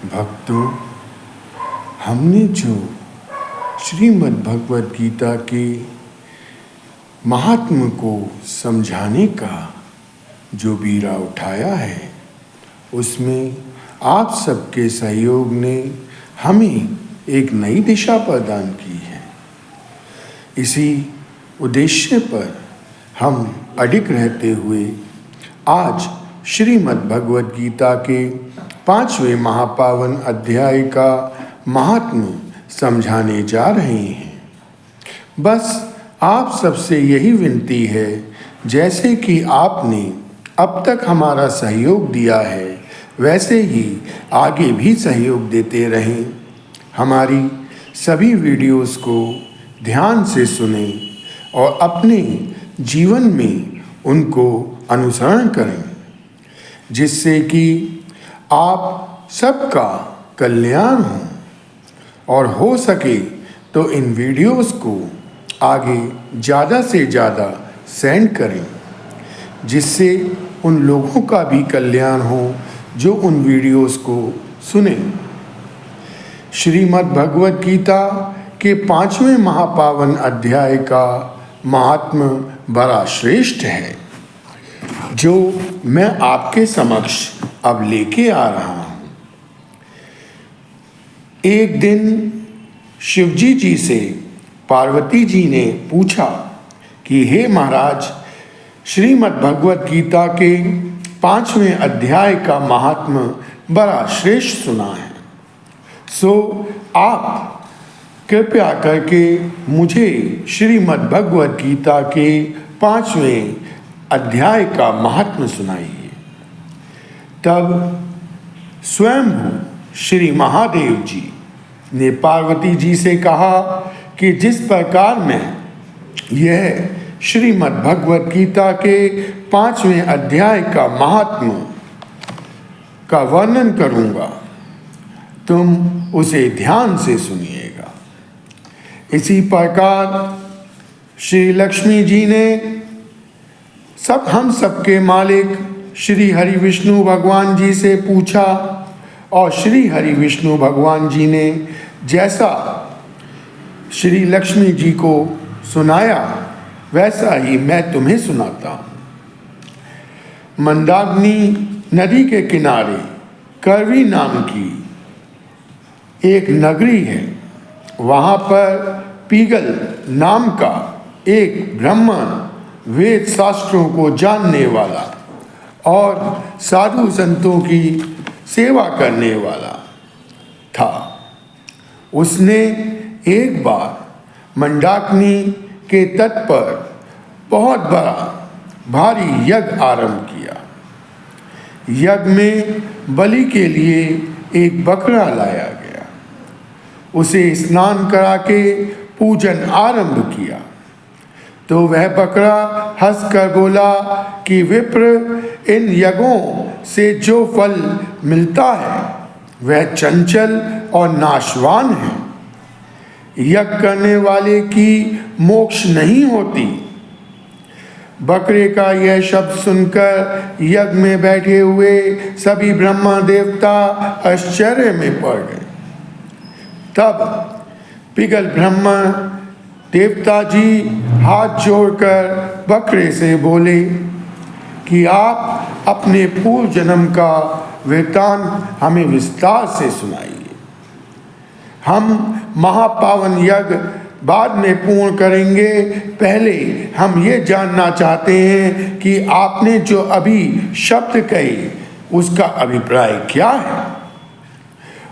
भक्तों, हमने जो श्रीमद् भगवद गीता के महात्म्य को समझाने का जो बीड़ा उठाया है, उसमें आप सबके सहयोग ने हमें एक नई दिशा प्रदान की है। इसी उद्देश्य पर हम अडिग रहते हुए आज श्रीमद् भगवद गीता के 5वें महापावन अध्याय का महात्म्य समझाने जा रहे हैं। बस आप सबसे यही विनती है, जैसे कि आपने अब तक हमारा सहयोग दिया है, वैसे ही आगे भी सहयोग देते रहें। हमारी सभी वीडियोस को ध्यान से सुनें और अपने जीवन में उनको अनुसरण करें, जिससे कि आप सबका कल्याण हो। और हो सके तो इन वीडियोस को आगे ज़्यादा से ज़्यादा सेंड करें, जिससे उन लोगों का भी कल्याण हो जो उन वीडियोस को सुनें। श्रीमद् भगवद गीता के 5वें महापावन अध्याय का महात्म्य बड़ा श्रेष्ठ है, जो मैं आपके समक्ष अब लेके आ रहा हूँ। एक दिन शिवजी जी से पार्वती जी ने पूछा कि हे महाराज, श्रीमद् भगवद गीता के 5वें अध्याय का महात्म्य बड़ा श्रेष्ठ सुना है, सो आप कृपया करके मुझे श्रीमद् भगवद गीता के 5वें अध्याय का महात्म्य सुनाइए। तब स्वयं श्री महादेव जी ने पार्वती जी से कहा कि जिस प्रकार मैं यह श्रीमद् भगवद गीता के 5वें अध्याय का महात्म्य का वर्णन करूँगा, तुम उसे ध्यान से सुनिएगा। इसी प्रकार श्री लक्ष्मी जी ने हम सबके मालिक श्री हरि विष्णु भगवान जी से पूछा, और श्री हरि विष्णु भगवान जी ने जैसा श्री लक्ष्मी जी को सुनाया, वैसा ही मैं तुम्हें सुनाता हूँ। मंदाकिनी नदी के किनारे करवी नाम की एक नगरी है। वहाँ पर पीगल नाम का एक ब्राह्मण वेद शास्त्रों को जानने वाला और साधु संतों की सेवा करने वाला था। उसने एक बार मंदाकिनी के तट पर बहुत बड़ा भारी यज्ञ आरंभ किया। यज्ञ में बलि के लिए एक बकरा लाया गया। उसे स्नान करा के पूजन आरंभ किया तो वह बकरा हंसकर बोला कि विप्र, इन यज्ञों से जो फल मिलता है वह चंचल और नाशवान है। यज्ञ करने वाले की मोक्ष नहीं होती। बकरे का यह शब्द सुनकर यज्ञ में बैठे हुए सभी ब्रह्मा देवता आश्चर्य में पड़ गए। तब पिगल ब्रह्मा देवता जी हाथ जोड़कर बकरे से बोले कि आप अपने पूर्व जन्म का वृत्तांत हमें विस्तार से सुनाइए। हम महापावन यज्ञ बाद में पूर्ण करेंगे, पहले हम ये जानना चाहते हैं कि आपने जो अभी शब्द कहे उसका अभिप्राय क्या है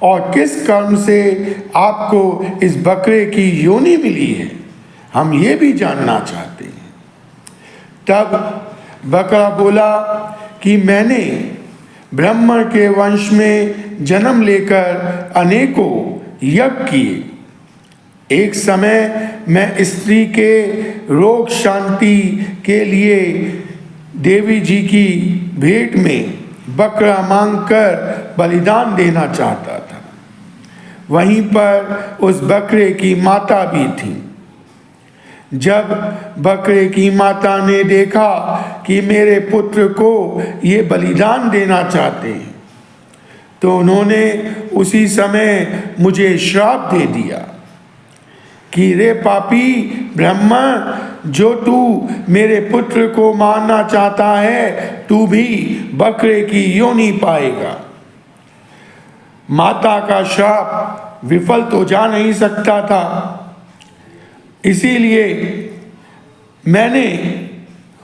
और किस कर्म से आपको इस बकरे की योनि मिली है, हम ये भी जानना चाहते हैं। तब बकरा बोला कि मैंने ब्रह्मा के वंश में जन्म लेकर अनेकों यज्ञ किए। एक समय मैं स्त्री के रोग शांति के लिए देवी जी की भेंट में बकरा मांगकर बलिदान देना चाहता था। वहीं पर उस बकरे की माता भी थी। जब बकरे की माता ने देखा कि मेरे पुत्र को ये बलिदान देना चाहते हैं, तो उन्होंने उसी समय मुझे श्राप दे दिया कि रे पापी ब्रह्मा, जो तू मेरे पुत्र को मारना चाहता है, तू भी बकरे की योनि पाएगा। माता का श्राप विफल तो जा नहीं सकता था, इसीलिए मैंने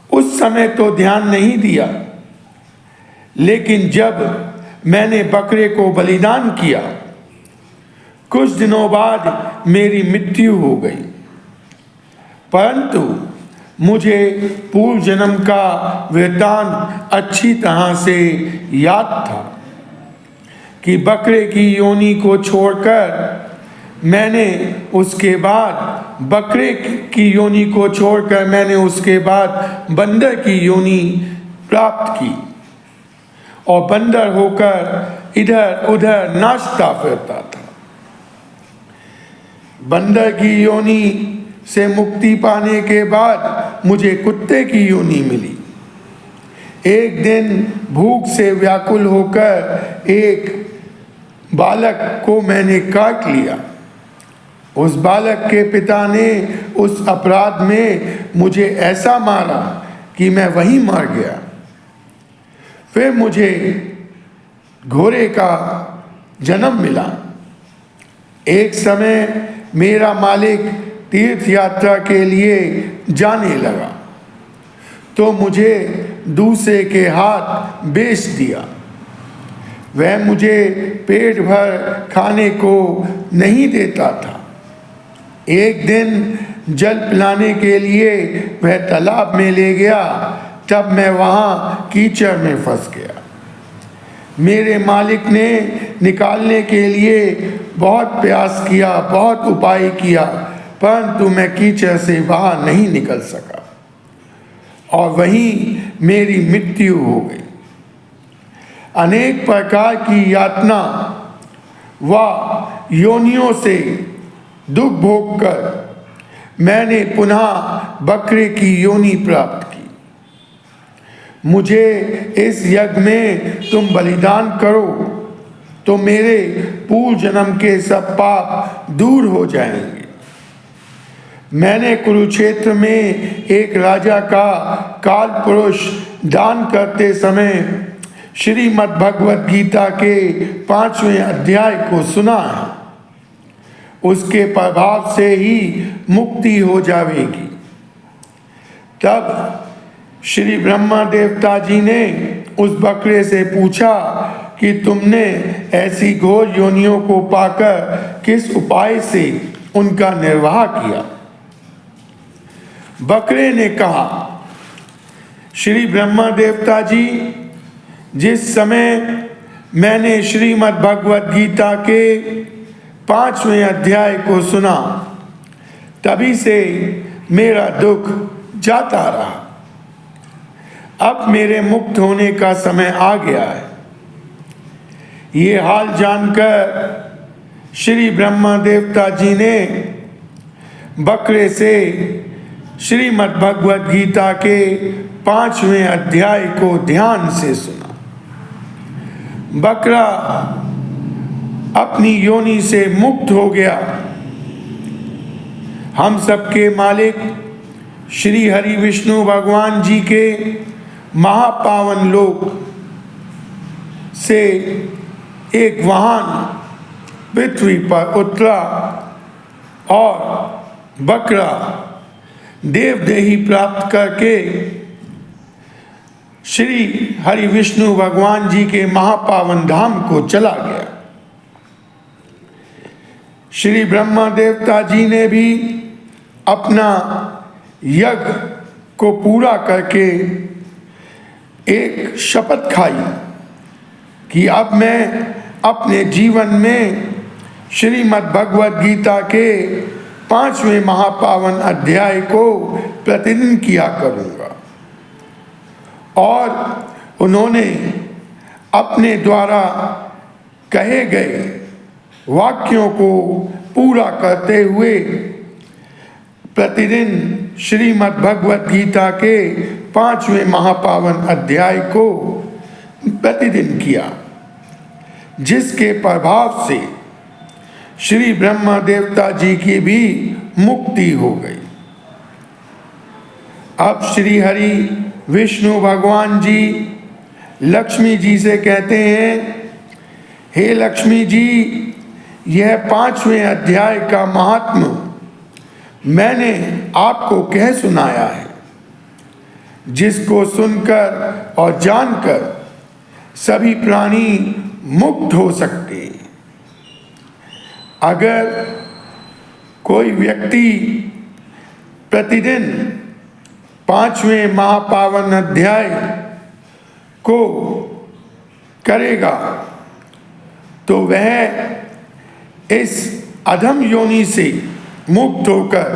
उस समय तो ध्यान नहीं दिया, लेकिन जब मैंने बकरे को बलिदान किया, कुछ दिनों बाद मेरी मृत्यु हो गई। परंतु मुझे पूर्व जन्म का वृत्तांत अच्छी तरह से याद था कि बकरे की योनि को छोड़कर मैंने उसके बाद बंदर की योनि प्राप्त की और बंदर होकर इधर उधर नाचता फिरता था। बंदर की योनि से मुक्ति पाने के बाद मुझे कुत्ते की योनि मिली। एक दिन भूख से व्याकुल होकर एक बालक को मैंने काट लिया। उस बालक के पिता ने उस अपराध में मुझे ऐसा मारा कि मैं वहीं मर गया। फिर मुझे घोड़े का जन्म मिला। एक समय मेरा मालिक तीर्थ यात्रा के लिए जाने लगा तो मुझे दूसरे के हाथ बेच दिया। वह मुझे पेट भर खाने को नहीं देता था। एक दिन जल पिलाने के लिए वह तालाब में ले गया, तब मैं वहाँ कीचड़ में फंस गया। मेरे मालिक ने निकालने के लिए बहुत प्रयास किया, बहुत उपाय किया, परंतु मैं कीचड़ से बाहर नहीं निकल सका और वहीं मेरी मृत्यु हो गई। अनेक प्रकार की यातना व योनियों से दुख भोग कर मैंने पुनः बकरे की योनि प्राप्त की। मुझे इस यज्ञ में तुम बलिदान करो तो मेरे पूर्व जन्म के सब पाप दूर हो जाएंगे। मैंने कुरुक्षेत्र में एक राजा का काल पुरुष दान करते समय श्रीमद् भगवद गीता के 5वें अध्याय को सुना है। उसके प्रभाव से ही मुक्ति हो जाएगी। तब श्री ब्रह्मा देवता जी ने उस बकरे से पूछा कि तुमने ऐसी घोर योनियों को पाकर किस उपाय से उनका निर्वाह किया। बकरे ने कहा, श्री ब्रह्मा देवता जी, जिस समय मैंने श्रीमद् भगवद गीता के 5वें अध्याय को सुना, तभी से मेरा दुख जाता रहा। अब मेरे मुक्त होने का समय आ गया है। ये हाल जानकर श्री ब्रह्मा देवता जी ने बकरे से श्रीमद् भगवद गीता के 5वें अध्याय को ध्यान से सुना। बकरा अपनी योनि से मुक्त हो गया। हम सबके मालिक श्री हरि विष्णु भगवान जी के महापावन लोक से एक वाहन पृथ्वी पर उतरा और बकरा देवदेही प्राप्त करके श्री हरि विष्णु भगवान जी के महापावन धाम को चला गया। श्री ब्रह्मा देवता जी ने भी अपना यज्ञ को पूरा करके एक शपथ खाई कि अब मैं अपने जीवन में श्रीमद् भगवद गीता के 5वें महापावन अध्याय को प्रतिदिन किया करूँगा। और उन्होंने अपने द्वारा कहे गए वाक्यों को पूरा करते हुए प्रतिदिन श्रीमद् भगवद गीता के 5वें महापावन अध्याय को प्रतिदिन किया। जिसके प्रभाव से श्री ब्रह्मा देवता जी की भी मुक्ति हो गई। अब श्री हरि विष्णु भगवान जी लक्ष्मी जी से कहते हैं, हे लक्ष्मी जी, यह 5वें अध्याय का महात्म मैंने आपको कह सुनाया है, जिसको सुनकर और जानकर सभी प्राणी मुक्त हो सकते हैं। अगर कोई व्यक्ति प्रतिदिन 5वें महापावन अध्याय को करेगा तो वह इस अधम योनि से मुक्त होकर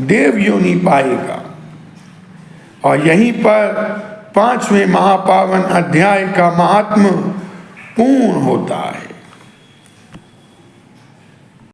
देव योनि पाएगा। और यहीं पर 5वें महापावन अध्याय का महात्म पूर्ण होता है।